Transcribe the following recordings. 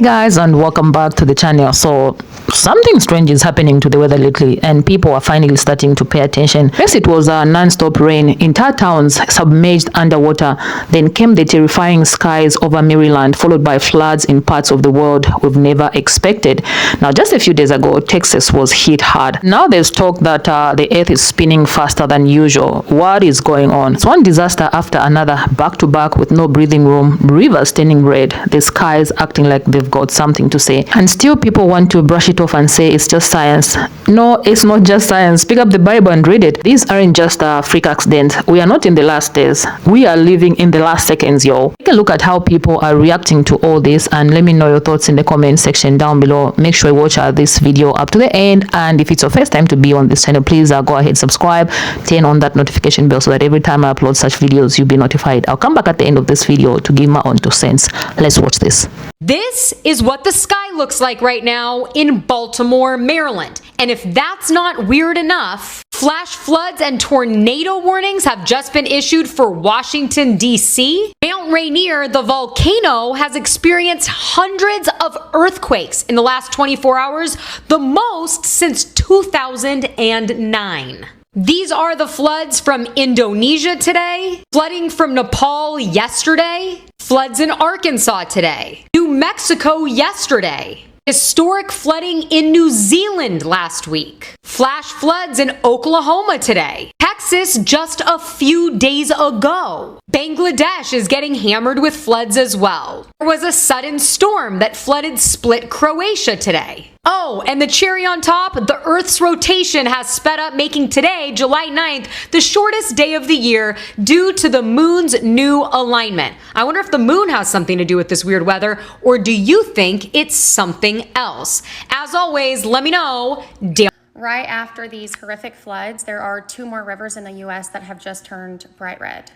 Guys, and welcome back to the channel. So something strange is happening to the weather lately, and people are finally starting to pay attention. First it was a non-stop rain, entire towns submerged underwater. Then came the terrifying skies over Maryland, followed by floods in parts of the world we've never expected. Now just a few days ago, Texas was hit hard. Now there's talk that the earth is spinning faster than usual. What is going on? It's one disaster after another, back to back, with no breathing room, rivers turning red, the skies acting like they've got something to say, and still people want to brush it off and say it's just science. No, it's not just science. Pick up the Bible and read it. These aren't just freak accidents. We are not in the last days. We are living in the last seconds, y'all. Take a look at how people are reacting to all this and let me know your thoughts in the comment section down below. Make sure you watch this video up to the end, and if it's your first time to be on this channel, please go ahead, subscribe, turn on that notification bell so that every time I upload such videos you'll be notified. I'll come back at the end of this video to give my own 2 cents. Let's watch this. This is what the sky looks like right now in Baltimore, Maryland. And if that's not weird enough, flash floods and tornado warnings have just been issued for Washington, D.C. Mount Rainier, the volcano, has experienced hundreds of earthquakes in the last 24 hours, the most since 2009. These are the floods from Indonesia today, flooding from Nepal yesterday, floods in Arkansas today, New Mexico yesterday, historic flooding in New Zealand last week, flash floods in Oklahoma today, Texas just a few days ago. Bangladesh is getting hammered with floods as well. There was a sudden storm that flooded Split, Croatia today. Oh, and the cherry on top, the Earth's rotation has sped up, making today, July 9th, the shortest day of the year due to the moon's new alignment. I wonder if the moon has something to do with this weird weather, or do you think it's something else? As always, let me know down. Right after these horrific floods, there are 2 more rivers in the U.S. that have just turned bright red.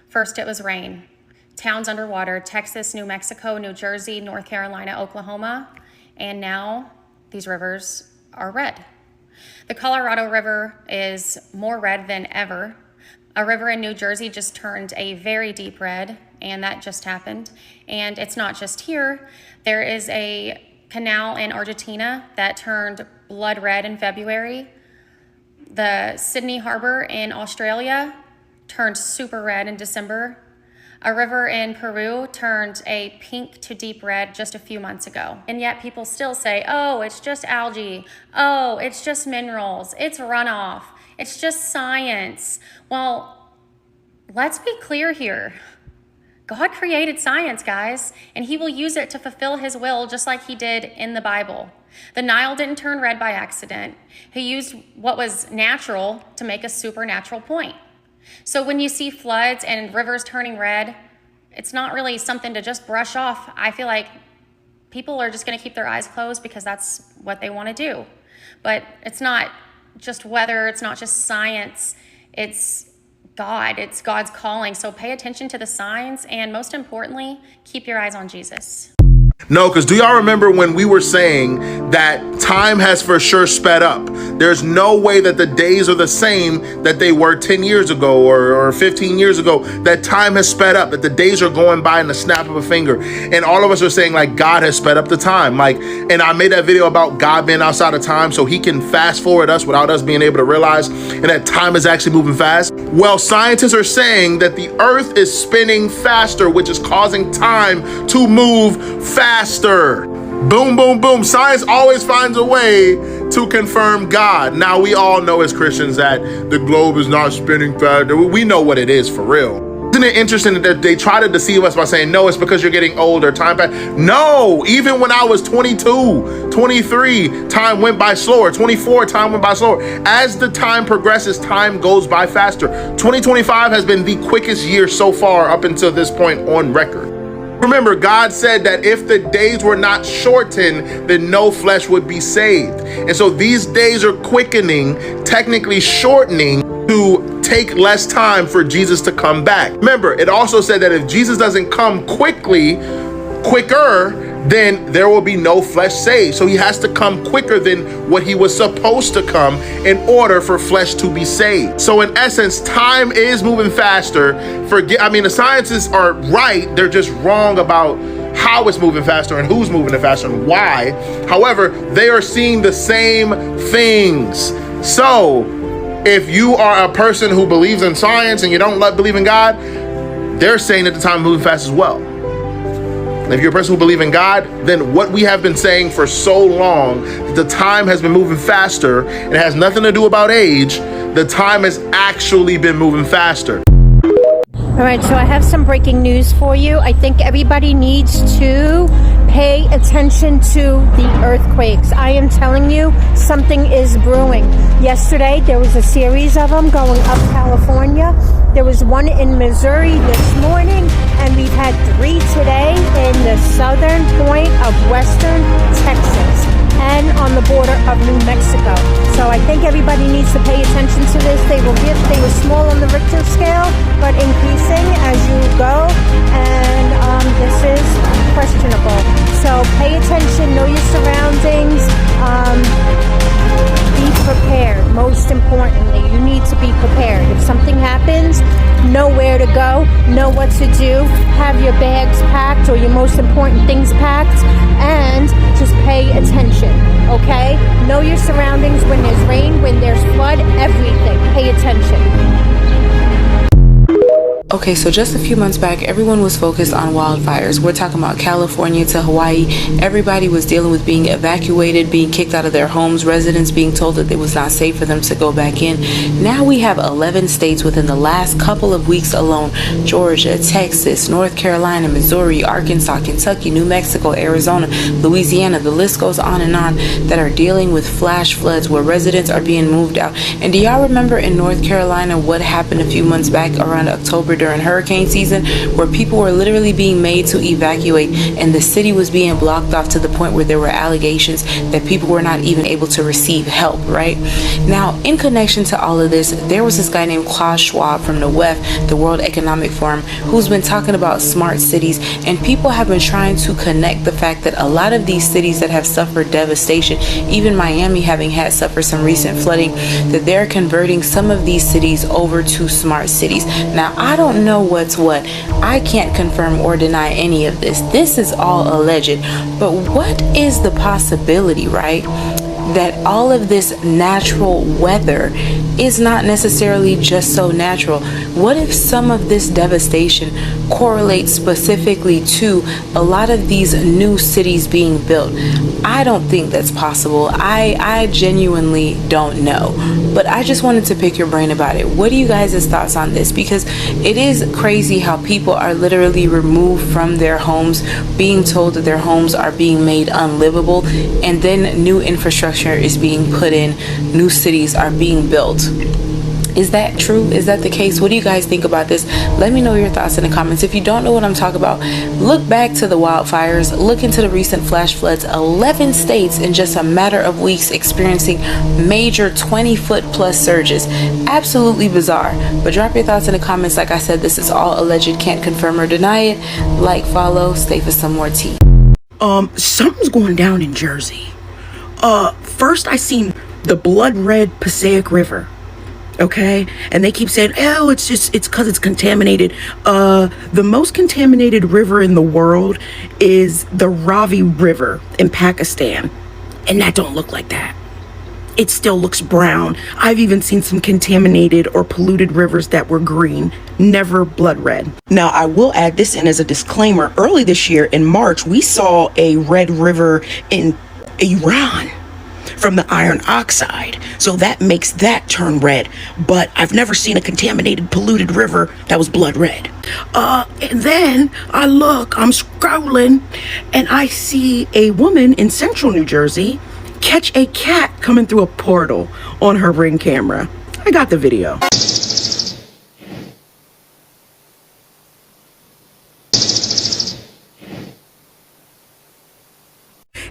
First, it was rain. Towns underwater: Texas, New Mexico, New Jersey, North Carolina, Oklahoma, and now these rivers are red. The Colorado River is more red than ever. A river in New Jersey just turned a very deep red, and that just happened. And it's not just here. There is a canal in Argentina that turned blood red in February. The Sydney Harbor in Australia turned super red in December. A river in Peru turned a pink to deep red just a few months ago. And yet people still say, oh, it's just algae. Oh, it's just minerals. It's runoff. It's just science. Well, let's be clear here. God created science, guys, and he will use it to fulfill his will just like he did in the Bible. The Nile didn't turn red by accident. He used what was natural to make a supernatural point. So when you see floods and rivers turning red, it's not really something to just brush off. I feel like people are just going to keep their eyes closed because that's what they want to do. But it's not just weather. It's not just science. It's God. It's God's calling. So pay attention to the signs, and most importantly, keep your eyes on Jesus. No, because do y'all remember when we were saying that time has for sure sped up? There's no way that the days are the same that they were 10 years ago or 15 years ago. That time has sped up, that the days are going by in the snap of a finger. And all of us are saying like God has sped up the time. And I made that video about God being outside of time so he can fast forward us without us being able to realize, and that time is actually moving fast. Well, scientists are saying that the earth is spinning faster, which is causing time to move faster. Boom, boom, boom. Science always finds a way to confirm God. Now, we all know as Christians that the globe is not spinning faster. We know what it is for real. Isn't it interesting that they try to deceive us by saying, no, it's because you're getting older, time passed. No, even when I was 22, 23, time went by slower. 24, time went by slower. As the time progresses, time goes by faster. 2025 has been the quickest year so far up until this point on record. Remember, God said that if the days were not shortened, then no flesh would be saved. And so these days are quickening, technically shortening, to take less time for Jesus to come back. Remember, it also said that if Jesus doesn't come quicker, then there will be no flesh saved. So he has to come quicker than what he was supposed to come in order for flesh to be saved. So in essence, time is moving faster. The scientists are right. They're just wrong about how it's moving faster and who's moving it faster and why. However, they are seeing the same things. So if you are a person who believes in science and you don't believe in God, they're saying that the time is moving fast as well. And if you're a person who believes in God, then what we have been saying for so long, that the time has been moving faster, and it has nothing to do about age, the time has actually been moving faster. All right, so I have some breaking news for you. I think everybody needs to pay attention to the earthquakes. I am telling you, something is brewing. Yesterday, there was a series of them going up California. There was one in Missouri this morning, and we've had 3 today in the southern point of western Texas and on the border of New Mexico. So I think everybody needs to pay attention to this. They were small on the Richter scale, but increasing as you go, and this is questionable. So pay attention, know your surroundings, be prepared. Most importantly, you need to be prepared. If something happens, know where to go, know what to do, have your bags packed or your most important things packed, and just pay attention, okay? Know your surroundings when there's rain, when there's flood, everything. Pay attention. Okay, so just a few months back, everyone was focused on wildfires. We're talking about California to Hawaii. Everybody was dealing with being evacuated, being kicked out of their homes, residents being told that it was not safe for them to go back in. Now we have 11 states within the last couple of weeks alone: Georgia, Texas, North Carolina, Missouri, Arkansas, Kentucky, New Mexico, Arizona, Louisiana, the list goes on, that are dealing with flash floods where residents are being moved out. And do y'all remember in North Carolina what happened a few months back around October during hurricane season, where people were literally being made to evacuate and the city was being blocked off to the point where there were allegations that people were not even able to receive help, right? Now, in connection to all of this, there was this guy named Klaus Schwab from the WEF, the World Economic Forum, who's been talking about smart cities, and people have been trying to connect the fact that a lot of these cities that have suffered devastation, even Miami having had suffered some recent flooding, that they're converting some of these cities over to smart cities. Now, I don't know what's what. I can't confirm or deny any of this. This is all alleged. But what is the possibility, right, that all of this natural weather is not necessarily just so natural? What if some of this devastation correlates specifically to a lot of these new cities being built? I don't think that's possible. I genuinely don't know. But I just wanted to pick your brain about it. What are you guys' thoughts on this? Because it is crazy how people are literally removed from their homes, being told that their homes are being made unlivable, and then new infrastructure is being put in, new cities are being built. Is that true? Is that the case? What do you guys think about this? Let me know your thoughts in the comments. If you don't know what I'm talking about, look back to the wildfires, look into the recent flash floods. 11 states in just a matter of weeks experiencing major 20-foot plus surges. Absolutely bizarre. But drop your thoughts in the comments. Like I said, this is all alleged, can't confirm or deny it. Like, follow, stay for some more tea. Something's going down in Jersey. First I seen the blood red Passaic River. Okay, and they keep saying, oh, it's because it's contaminated. The most contaminated river in the world is the Ravi River in Pakistan, and that don't look like that. It still looks brown. I've even seen some contaminated or polluted rivers that were green, never blood red. Now, I will add this in as a disclaimer. Early this year in March, we saw a red river in Iran from the iron oxide, so that makes that turn red. But I've never seen a contaminated, polluted river that was blood red. And then I'm scrolling, and I see a woman in central New Jersey catch a cat coming through a portal on her Ring camera. I got the video.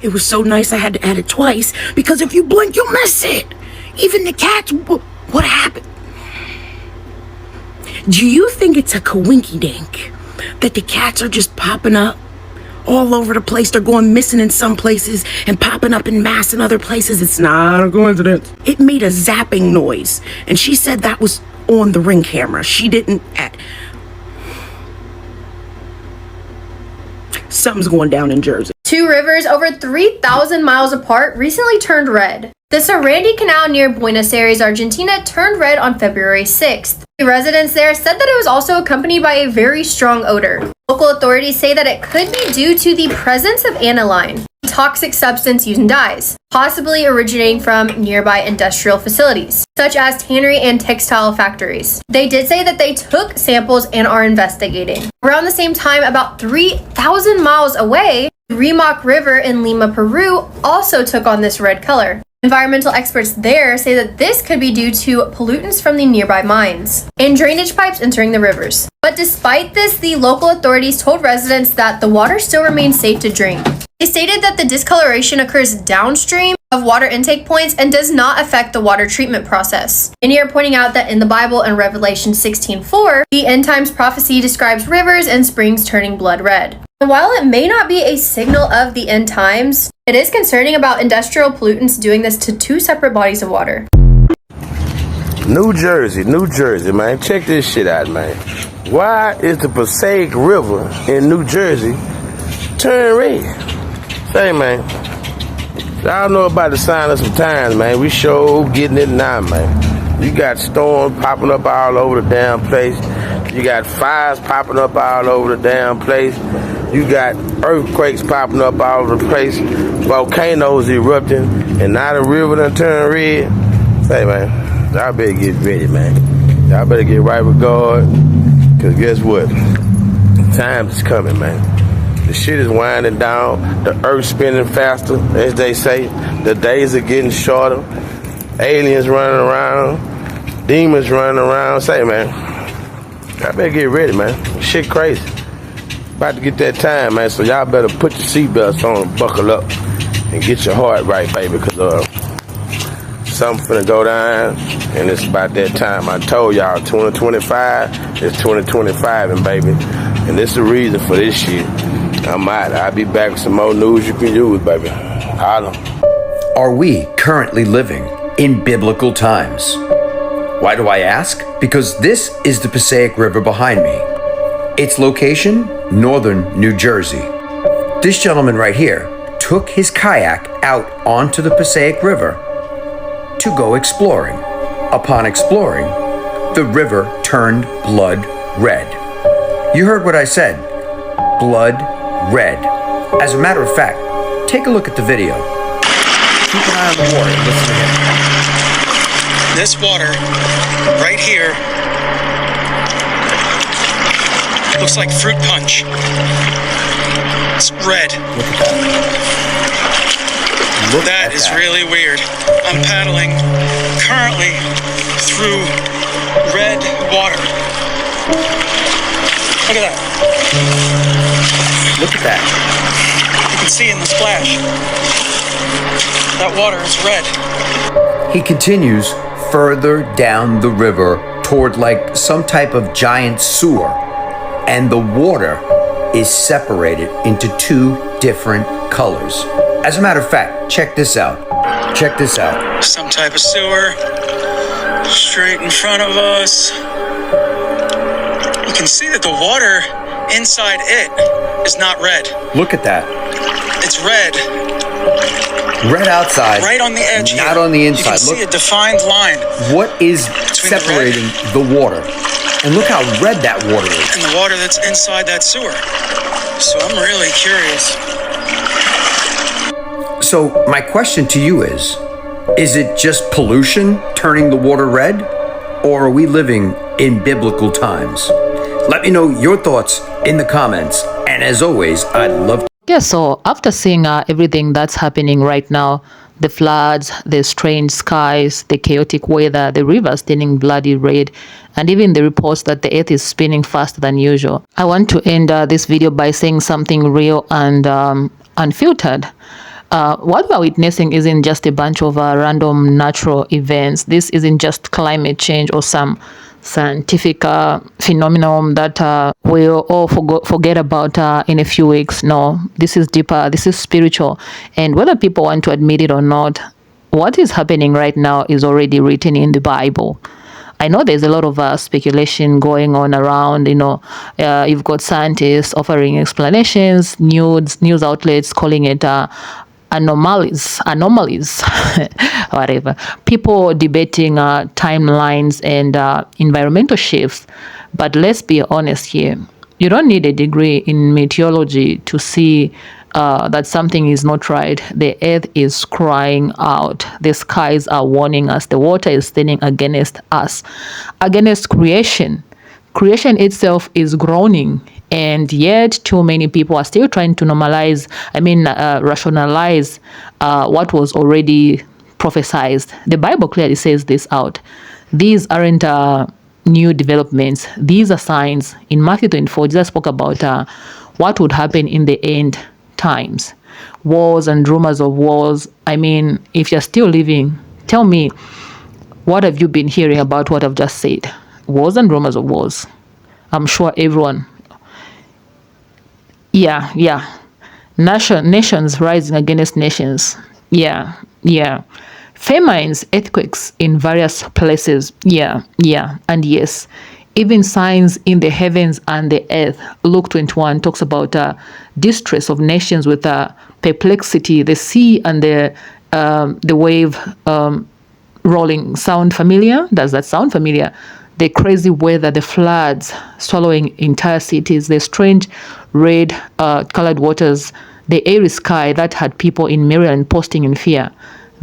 It was so nice I had to add it twice, because if you blink, you'll miss it. Even the cats, what happened? Do you think it's a coinky-dink that the cats are just popping up all over the place? They're going missing in some places and popping up in mass in other places. It's not a coincidence. It made a zapping noise, and she said that was on the Ring camera. She didn't add. something's going down in Jersey. Two rivers over 3,000 miles apart recently turned red. The Sarandí Canal near Buenos Aires, Argentina turned red on February 6th. The residents there said that it was also accompanied by a very strong odor. Local authorities say that it could be due to the presence of aniline, a toxic substance used in dyes, possibly originating from nearby industrial facilities, such as tannery and textile factories. They did say that they took samples and are investigating. Around the same time, about 3,000 miles away, the Rimac River in Lima, Peru also took on this red color. Environmental experts there say that this could be due to pollutants from the nearby mines and drainage pipes entering the rivers. But despite this, the local authorities told residents that the water still remains safe to drink. They stated that the discoloration occurs downstream of water intake points and does not affect the water treatment process. Many are pointing out that in the Bible in Revelation 16:4, the end times prophecy describes rivers and springs turning blood red. And while it may not be a signal of the end times, it is concerning about industrial pollutants doing this to two separate bodies of water. New Jersey, man. Check this shit out, man. Why is the Passaic River in New Jersey turning red? Say, man. Y'all know about the sign of some times, man. We sure getting it now, man. You got storms popping up all over the damn place. You got fires popping up all over the damn place. You got earthquakes popping up all over the place. Volcanoes erupting. And now the river done turned red. Say, man, y'all better get ready, man. Y'all better get right with God. Because guess what? Time is coming, man. The shit is winding down. The earth's spinning faster, as they say. The days are getting shorter. Aliens running around. Demons running around. Say, man, y'all better get ready, man. Shit crazy. About to get that time, man. So y'all better put your seatbelts on and buckle up and get your heart right, baby. Because something finna go down, and it's about that time. I told y'all 2025 is 2025, and baby. And this is the reason for this shit. I'm out. I'll be back with some more news you can use, baby. Holla. Are we currently living in biblical times? Why do I ask? Because this is the Passaic River behind me. Its location, northern New Jersey. This gentleman right here took his kayak out onto the Passaic River to go exploring. Upon exploring, the river turned blood red. You heard what I said. Blood red. As a matter of fact, take a look at the video. Keep an eye on the water and listen to him. This water right here looks like fruit punch. It's red. Look at that. That is really weird. I'm paddling currently through red water. Look at that. Look at that. You can see in the splash. That water is red. He continues further down the river toward like some type of giant sewer, and the water is separated into two different colors. As a matter of fact, check this out. Check this out. Some type of sewer straight in front of us. You can see that the water inside it is not red. Look at that. It's red. Red outside. Right on the edge. Not here. on the inside. You can see a defined line. What is separating the water? And look how red that water is. And the water that's inside that sewer. So I'm really curious. So my question to you is it just pollution turning the water red? Or are we living in biblical times? Let me know your thoughts in the comments. And as always, I'd love to. Yeah, so after seeing everything that's happening right now, the floods, the strange skies, the chaotic weather, the rivers turning bloody red, and even the reports that the earth is spinning faster than usual, I want to end this video by saying something real and unfiltered. What we're witnessing isn't just a bunch of random natural events. This isn't just climate change or some scientific phenomenon that we'll all forget about in a few weeks. No, this is deeper, this is spiritual. And whether people want to admit it or not, what is happening right now is already written in the Bible. I know there's a lot of speculation going on around. You've got scientists offering explanations, news outlets calling it anomalies, whatever. People debating timelines and environmental shifts. But let's be honest here. You don't need a degree in meteorology to see that something is not right. The earth is crying out. The skies are warning us. The water is standing against us, against creation. Creation itself is groaning, and yet too many people are still trying to rationalize what was already prophesied. The Bible clearly says this out. These aren't new developments. These are signs. In Matthew 24, Jesus spoke about what would happen in the end times. Wars and rumors of wars. If you're still living, tell me, what have you been hearing about what I've just said? Wars and rumors of wars. I'm sure everyone. Yeah. Nations rising against nations. Yeah. Famines, earthquakes in various places. Yeah. And yes, even signs in the heavens and the earth. Luke 21 talks about distress of nations with perplexity. The sea and the wave rolling. Sound familiar? Does that sound familiar? The crazy weather, the floods swallowing entire cities, the strange red colored waters, the airy sky that had people in Maryland posting in fear.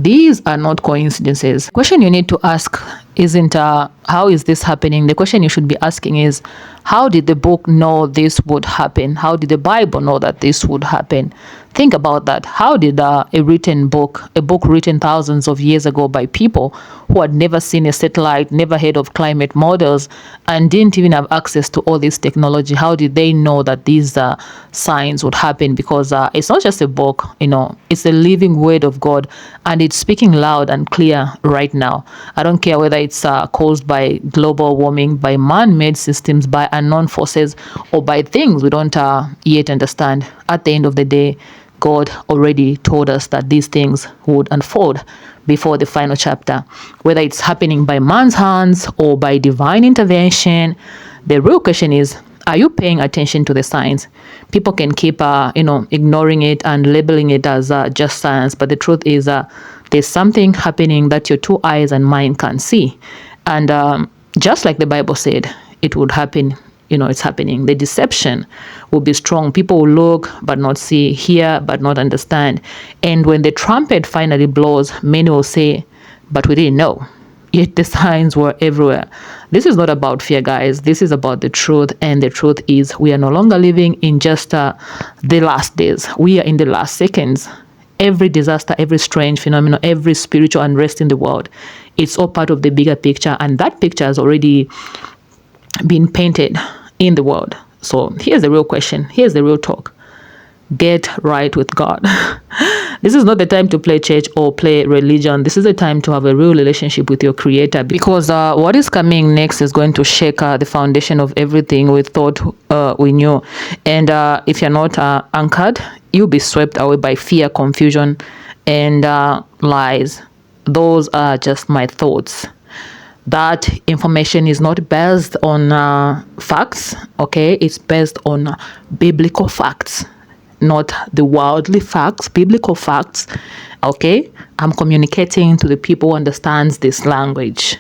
These are not coincidences. The question you need to ask isn't how is this happening? The question you should be asking is, how did the book know this would happen? How did the Bible know that this would happen? Think about that. How did a book written thousands of years ago by people who had never seen a satellite, never heard of climate models, and didn't even have access to all this technology, how did they know that these signs would happen? Because it's not just a book, it's a living word of God, and it's speaking loud and clear right now. I don't care whether it's caused by global warming, by man-made systems, by unknown forces, or by things we don't yet understand. At the end of the day, God already told us that these things would unfold before the final chapter. Whether it's happening by man's hands or by divine intervention, the real question is, are you paying attention to the signs? People can keep, ignoring it and labeling it as just science, but the truth is there's something happening that your two eyes and mind can't see. And just like the Bible said, it would happen. It's happening. The deception will be strong. People will look but not see, hear but not understand. And when the trumpet finally blows, many will say, but we didn't know. Yet the signs were everywhere. This is not about fear, guys. This is about the truth. And the truth is we are no longer living in just the last days. We are in the last seconds. Every disaster, every strange phenomenon, every spiritual unrest in the world, it's all part of the bigger picture. And that picture has already been painted in the world. So here's the real question. Here's the real talk. Get right with God. This is not the time to play church or play religion. This is the time to have a real relationship with your Creator, because what is coming next is going to shake the foundation of everything we thought we knew. And if you're not anchored, you'll be swept away by fear, confusion, and lies. Those are just my thoughts. That information is not based on facts, okay? It's based on biblical facts, not the worldly facts, biblical facts, okay? I'm communicating to the people who understands this language.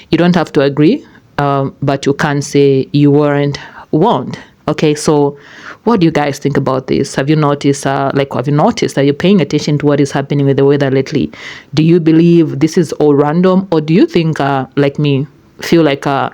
You don't have to agree, but you can't say you weren't warned. Okay, so what do you guys think about this? Have you noticed, are you paying attention to what is happening with the weather lately? Do you believe this is all random? Or do you think, like me, feel like that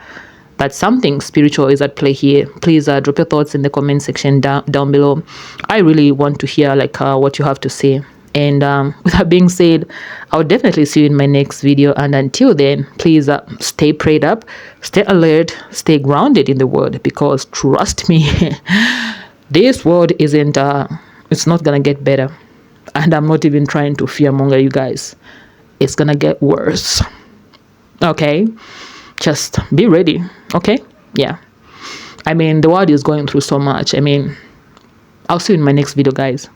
something spiritual is at play here? Please drop your thoughts in the comment section down below. I really want to hear what you have to say. And with that being said, I'll definitely see you in my next video. And until then, please stay prayed up, stay alert, stay grounded in the word, because trust me, this world isn't, it's not going to get better. And I'm not even trying to fearmonger you guys. It's going to get worse. Okay? Just be ready. Okay? Yeah. The world is going through so much. I'll see you in my next video, guys.